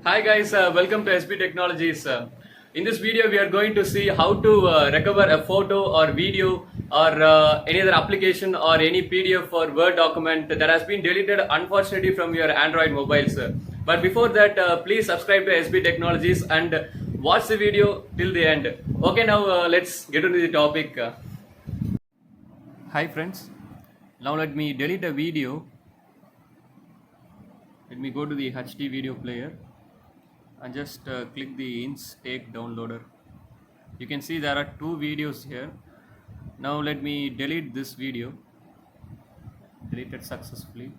Hi guys, welcome to SB Technologies. In this video, we are going to see how to recover a photo or video or any other application or any PDF or Word document that has been deleted unfortunately from your Android mobiles. But before that, please subscribe to SB Technologies and watch the video till the end. Okay, now let's get into the topic. Hi friends, now let me delete a video. Let me go to the HD video player and just click the Instake downloader. You can see there are two videos here. Now let me delete this video. Deleted successfully.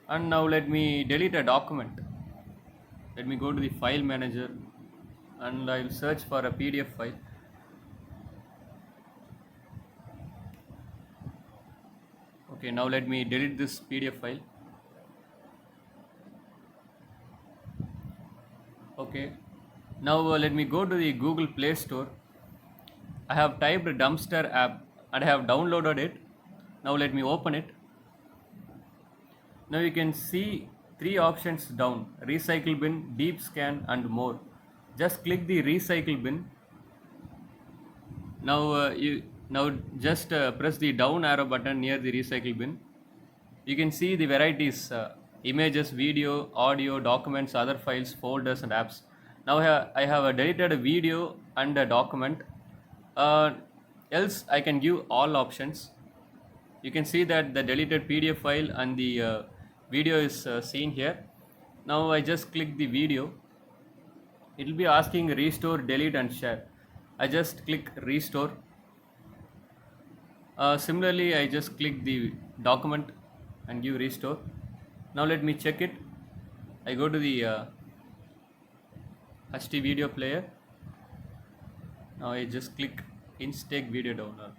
And now let me delete a document. Let me go to the file manager and I'll search for a PDF file. Okay, now let me delete this PDF file. Okay, now let me go to the Google Play Store. I have typed Dumpster app and I have downloaded it. Now let me open it. Now you can see three options down: recycle bin, deep scan and more. Just click the recycle bin. Now just press the down arrow button near the recycle bin. You can see the varieties: images, video, audio, documents, other files, folders and apps. Now I have deleted a video and a document. Else I can give all options. You can see that the deleted PDF file and the video is seen here. Now I just click the video. It will be asking restore, delete and share. I just click restore. Similarly, I just click the document and give restore. Now let me check it. I go to the HD video player. Now I just click Instake video download.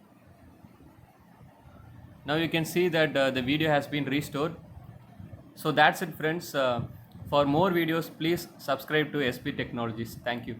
Now you can see that the video has been restored. So that's it friends. For more videos, please subscribe to SB Technologies. Thank you.